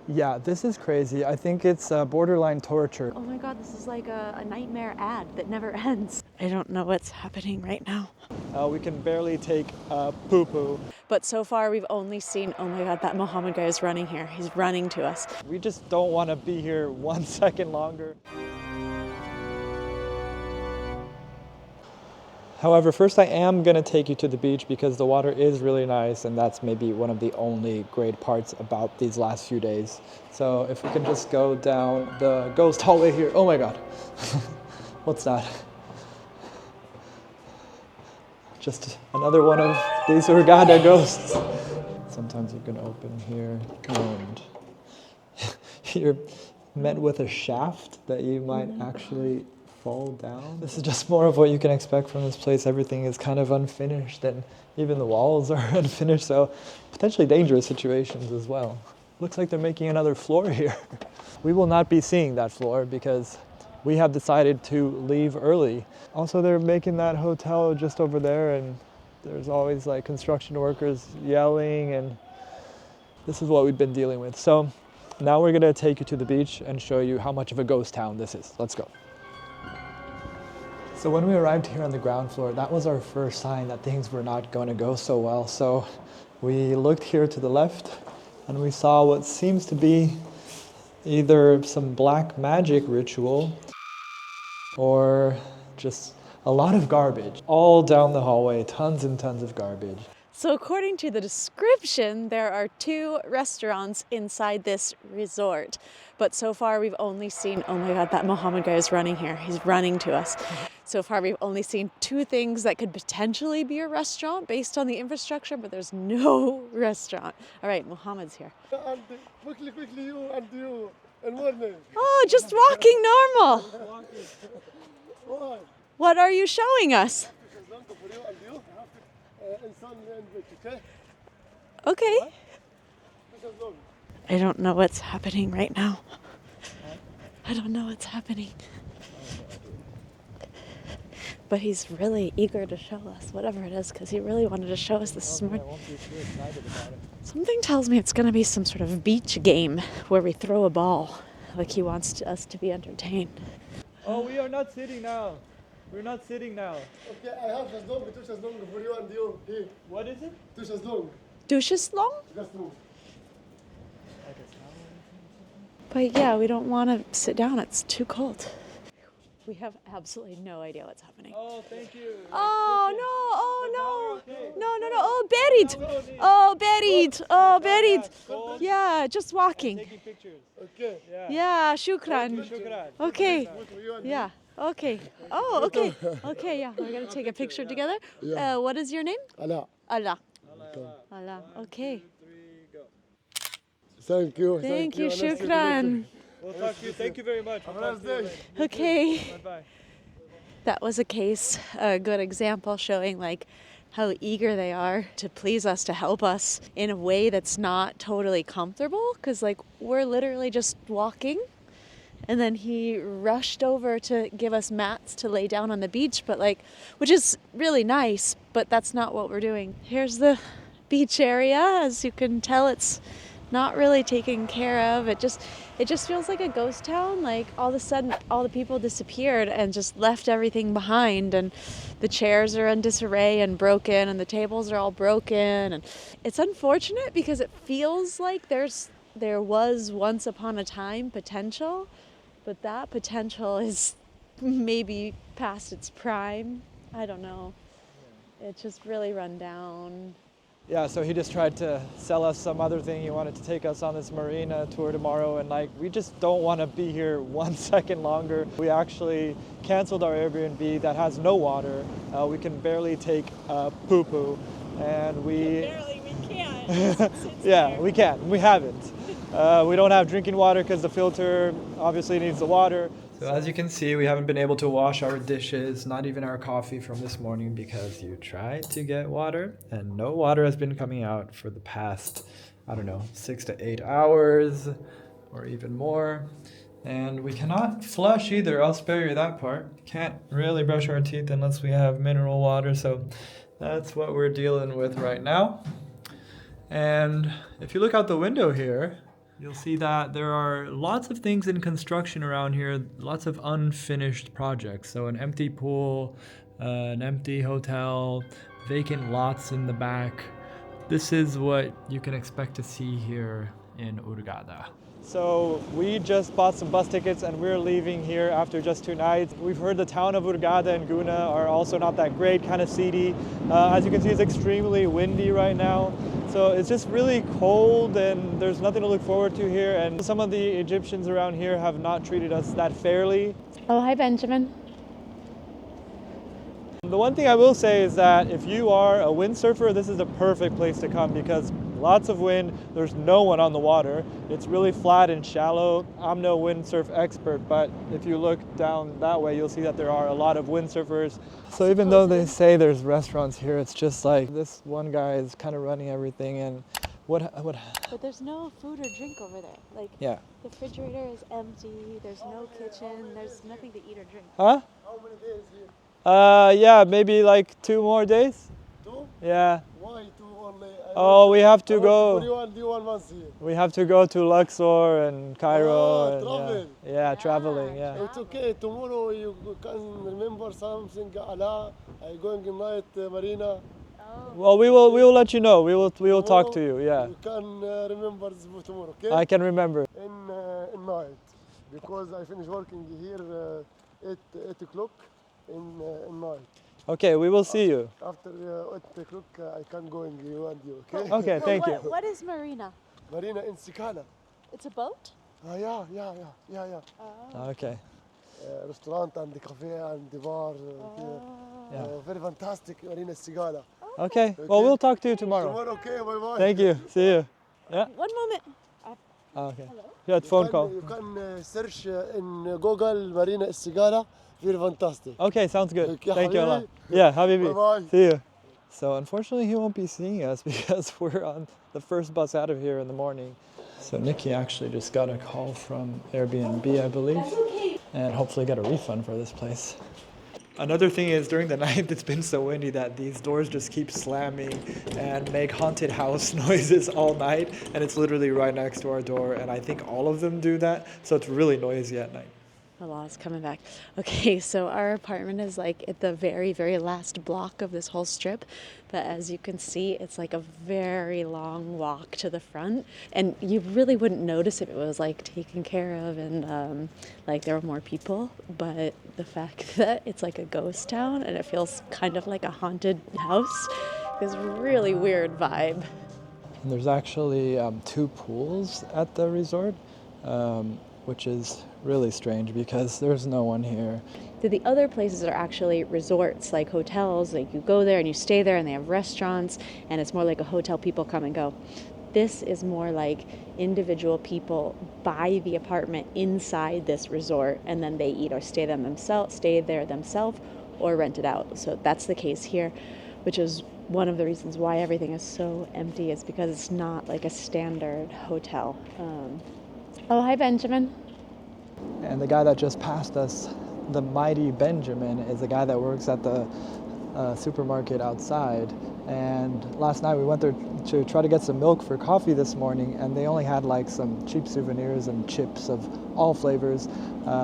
Yeah, this is crazy. I think it's borderline torture. Oh my god, this is like a nightmare ad that never ends. I don't know what's happening right now. We can barely take poo-poo. But so far we've only seen, oh my god, that Mohammed guy is running here. He's running to us. We just don't want to be here 1 second longer. However, first I am going to take you to the beach because the water is really nice, and that's maybe one of the only great parts about these last few days. So if we can just go down the ghost hallway here. Oh my god. What's that? Just another one of these hurghada ghosts. Sometimes you can open here and you're met with a shaft that you might actually fall down. This is just more of what you can expect from this place. Everything is kind of unfinished and even the walls are unfinished, so potentially dangerous situations as well. Looks like they're making another floor here. We will not be seeing that floor because we have decided to leave early. Also, they're making that hotel just over there and there's always like construction workers yelling, and this is what we've been dealing with. So now we're gonna take you to the beach and show you how much of a ghost town this is. Let's go. So when we arrived here on the ground floor, that was our first sign that things were not going to go so well. So we looked here to the left and we saw what seems to be either some black magic ritual or just a lot of garbage. All down the hallway, tons and tons of garbage. So according to the description, there are 2 restaurants inside this resort. But so far we've only seen, oh my god, that Mohammed guy is running here. He's running to us. So far we've only seen 2 things that could potentially be a restaurant based on the infrastructure, but there's no restaurant. All right, Mohammed's here. And quickly, you and you. And morning. Oh, just walking normal. Why? What are you showing us? Okay. I don't know what's happening right now. I don't know what's happening. But he's really eager to show us whatever it is, because he really wanted to show us this morning. Something tells me it's going to be some sort of beach game where we throw a ball. Like he wants us to be entertained. Oh, we are not sitting now. We're not sitting now. Okay, I have two chaiselong for you and you. Here. What is it? Two chaiselong. Douches long? Just move. But yeah, we don't want to sit down. It's too cold. We have absolutely no idea what's happening. Oh, thank you. Oh no! Oh no! Okay. No! Oh, buried! Oh, buried! Oh, buried! Yeah, just walking. Taking pictures. Okay. Yeah, shukran. Shukran. Okay. For you and Yeah. Okay. Oh, okay. Okay. Yeah, we're gonna take a picture together. Yeah. What is your name? Allah. Allah. Allah. Okay. 3, go. Thank you. Thank you. Nice to meet Shukran. We'll talk to you. Thank you very much. Have a nice day. Okay. Bye-bye. That was a case, a good example showing like how eager they are to please us, to help us in a way that's not totally comfortable, because like we're literally just walking and then he rushed over to give us mats to lay down on the beach, but like, which is really nice, but that's not what we're doing. Here's the beach area. As you can tell, it's not really taken care of. It just feels like a ghost town. Like all of a sudden all the people disappeared and just left everything behind, and the chairs are in disarray and broken and the tables are all broken, and it's unfortunate because it feels like there was once upon a time potential, but that potential is maybe past its prime. I don't know. It's just really run down. Yeah, so he just tried to sell us some other thing. He wanted to take us on this marina tour tomorrow, and like we just don't want to be here 1 second longer. We actually canceled our Airbnb that has no water. We can barely take poo-poo, and we can't. yeah, we can't. We haven't. We don't have drinking water because the filter obviously needs the water. So as you can see, we haven't been able to wash our dishes, not even our coffee from this morning, because you tried to get water and no water has been coming out for the past, 6 to 8 hours or even more. And we cannot flush either. I'll spare you that part. Can't really brush our teeth unless we have mineral water. So that's what we're dealing with right now. And if you look out the window here, You'll see that there are lots of things in construction around here, lots of unfinished projects. So an empty pool, an empty hotel, vacant lots in the back. This is what you can expect to see here in Hurghada. So we just bought some bus tickets and we're leaving here after just 2 nights. We've heard the town of Hurghada and Guna are also not that great, kind of seedy. As you can see, it's extremely windy right now. So it's just really cold and there's nothing to look forward to here. And some of the Egyptians around here have not treated us that fairly. Oh, hi, Benjamin. The one thing I will say is that if you are a windsurfer, this is a perfect place to come because lots of wind, there's no one on the water. It's really flat and shallow. I'm no windsurf expert, but if you look down that way, you'll see that there are a lot of windsurfers. So even though they say there's restaurants here, it's just like this one guy is kind of running everything and what? But there's no food or drink over there. Like, Yeah. the refrigerator is empty, there's no kitchen, there's nothing to eat or drink. Huh? How many days here? Yeah, maybe like 2 more days. 2? Yeah. Why 2 only? Oh, we have to I want go. 41 months here. We have to go to Luxor and Cairo. And, travel. yeah, traveling. Yeah. It's okay. Tomorrow you can remember something. Allah, I going in night Marina. Well, we will let you know. We will talk to you. Yeah. You can remember this tomorrow, okay? I can remember. In night, because I finish working here 8 o'clock in night. Okay, we will see you. After 8 o'clock, I can go in you and you, okay? Okay, thank you. What is marina? Marina in Sikala. It's a boat? Yeah. Okay. Restaurant and the cafe and the bar. Yeah. Very fantastic, Marina Sigala. Okay. Well, we'll talk to you tomorrow. Tomorrow, okay, bye-bye. Thank you. See you. Yeah. One moment. Okay. Yeah, it's phone call. You can search in Google Marina Sigala. Very fantastic. Okay, sounds good. Okay, Thank you a lot. Habibi. Yeah, Habibi. Bye-bye. See you. So unfortunately, he won't be seeing us because we're on the first bus out of here in the morning. So Nikki actually just got a call from Airbnb, I believe, and hopefully get a refund for this place. Another thing is during the night it's been so windy that these doors just keep slamming and make haunted house noises all night, and it's literally right next to our door, and I think all of them do that, so it's really noisy at night. Allah's coming back. Okay, so our apartment is like at the very, very last block of this whole strip. But as you can see, it's like a very long walk to the front. And you really wouldn't notice if it was like taken care of and like there were more people. But the fact that it's like a ghost town and it feels kind of like a haunted house is really weird vibe. And there's actually 2 pools at the resort, which is really strange because there's no one here. The other places are actually resorts, like hotels. Like you go there and you stay there and they have restaurants and it's more like a hotel, people come and go. This is more like individual people buy the apartment inside this resort and then they either stay there themselves or rent it out. So that's the case here, which is one of the reasons why everything is so empty, is because it's not like a standard hotel. Oh, hi, Benjamin. And the guy that just passed us, the mighty Benjamin, is the guy that works at the supermarket outside. And last night we went there to try to get some milk for coffee this morning, and they only had like some cheap souvenirs and chips of all flavors.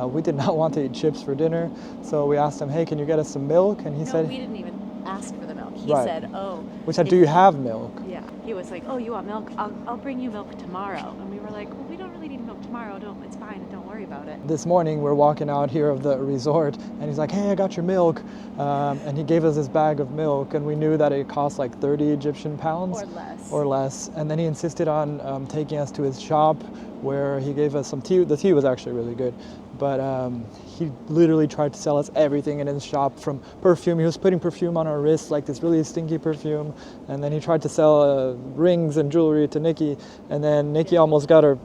We did not want to eat chips for dinner, so we asked him, hey, can you get us some milk? And he said... we didn't even ask for the milk. He Right. said, oh. We said, do you have milk? Yeah. He was like, oh, you want milk? I'll bring you milk tomorrow. And we were like, well, we don't really need milk tomorrow. It's fine. Don't worry about it. This morning we're walking out here of the resort and he's like, hey, I got your milk. And he gave us this bag of milk and we knew that it cost like 30 Egyptian pounds. Or less. And then he insisted on taking us to his shop where he gave us some tea. The tea was actually really good. But he literally tried to sell us everything in his shop, from perfume. He was putting perfume on our wrists, like this really stinky perfume. And then he tried to sell rings and jewelry to Nikki. And then Nikki almost got her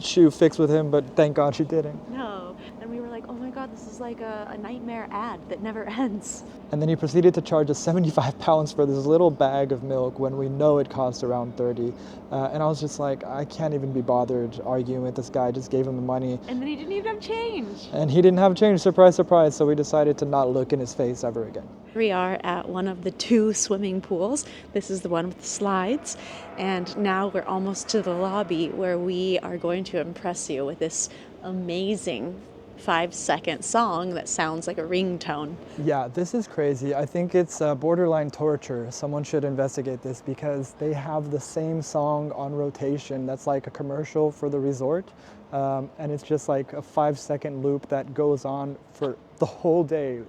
shoe fixed with him, but thank God she didn't. No. And we were like, oh my God, this is like a nightmare ad that never ends. And then he proceeded to charge us 75 pounds for this little bag of milk when we know it cost around 30. And I was just like, I can't even be bothered arguing with this guy. I just gave him the money. And then he didn't even have change. And he didn't have change, surprise, surprise. So we decided to not look in his face ever again. We are at one of the 2 swimming pools. This is the one with the slides. And now we're almost to the lobby where we are going to impress you with this amazing 5-second song that sounds like a ringtone. Yeah, this is crazy. I think it's borderline torture. Someone should investigate this because they have the same song on rotation that's like a commercial for the resort. And it's just like a 5-second loop that goes on for the whole day.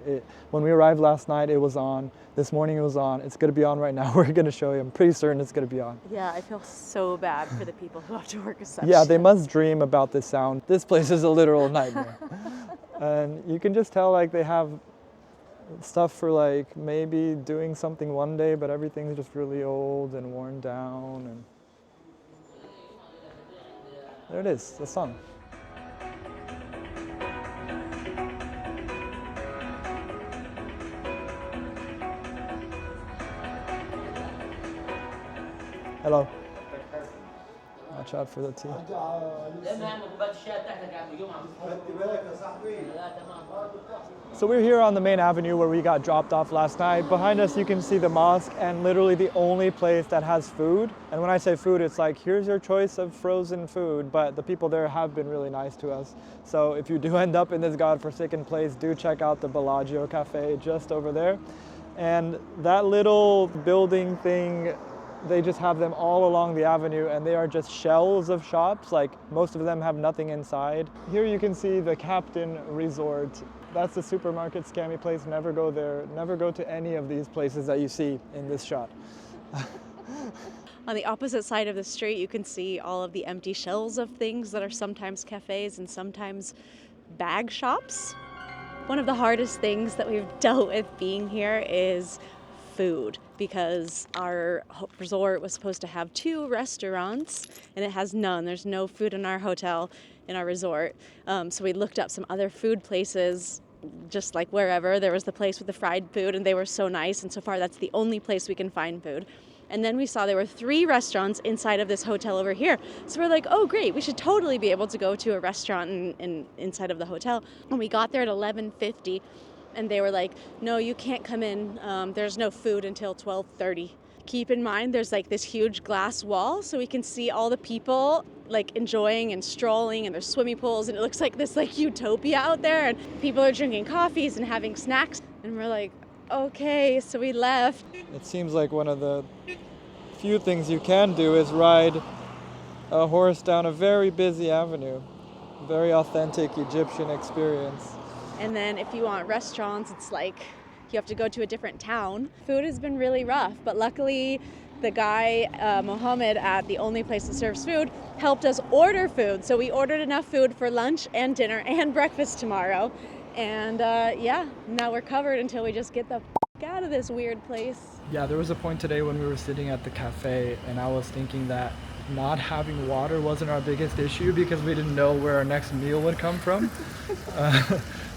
When we arrived last night, it was on. This morning it was on. It's going to be on right now. We're going to show you. I'm pretty certain it's going to be on. Yeah, I feel so bad for the people who have to work a such. Yeah, they must dream about this sound. This place is a literal nightmare. And you can just tell like they have stuff for like maybe doing something one day, but everything's just really old and worn down. And there it is, the song. Hello. Watch out for the tea. So we're here on the main avenue where we got dropped off last night. Behind us you can see the mosque and literally the only place that has food. And when I say food, it's like, here's your choice of frozen food, but the people there have been really nice to us. So if you do end up in this godforsaken place, do check out the Bellagio Cafe just over there. And that little building thing, they just have them all along the avenue and they are just shells of shops. Like most of them have nothing inside. Here you can see the Captain Resort. That's the supermarket scammy place. Never go there. Never go to any of these places that you see in this shot. On the opposite side of the street, you can see all of the empty shells of things that are sometimes cafes and sometimes bag shops. One of the hardest things that we've dealt with being here is food, because our resort was supposed to have 2 restaurants and it has none. There's no food in our hotel, in our resort. So we looked up some other food places, just like wherever. There was the place with the fried food and they were so nice, and so far that's the only place we can find food. And then we saw there were 3 restaurants inside of this hotel over here. So we're like, oh great, we should totally be able to go to a restaurant inside of the hotel. And we got there at 11:50 and they were like, no, you can't come in. There's no food until 12:30. Keep in mind, there's like this huge glass wall so we can see all the people like enjoying and strolling, and there's swimming pools, and it looks like this like utopia out there, and people are drinking coffees and having snacks. And we're like, okay, so we left. It seems like one of the few things you can do is ride a horse down a very busy avenue. Very authentic Egyptian experience. And then if you want restaurants, it's like you have to go to a different town. Food has been really rough, but luckily the guy, Mohammed, at the only place that serves food, helped us order food. So we ordered enough food for lunch and dinner and breakfast tomorrow. And yeah, now we're covered until we just get the out of this weird place. Yeah, there was a point today when we were sitting at the cafe and I was thinking that not having water wasn't our biggest issue because we didn't know where our next meal would come from.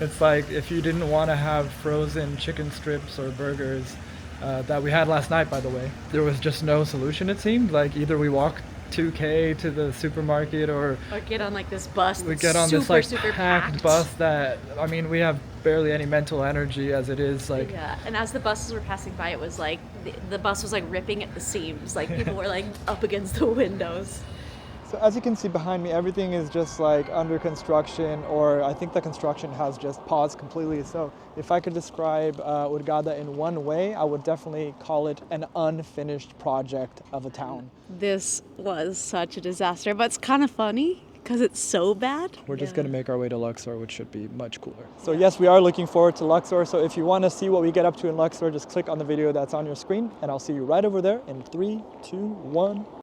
It's like if you didn't want to have frozen chicken strips or burgers that we had last night, by the way, there was just no solution, it seemed. Like either we walk 2K to the supermarket or get on like this bus. We get on this like packed bus that, I mean, we have barely any mental energy as it is. Like yeah, and as the buses were passing by, it was like the bus was like ripping at the seams. Like people were like up against the windows. So as you can see behind me, everything is just like under construction, or I think the construction has just paused completely. So if I could describe Hurghada in one way, I would definitely call it an unfinished project of a town. This was such a disaster, but it's kind of funny because it's so bad. We're just going to make our way to Luxor, which should be much cooler. So yes, we are looking forward to Luxor. So if you want to see what we get up to in Luxor, just click on the video that's on your screen, and I'll see you right over there in 3, 2, 1.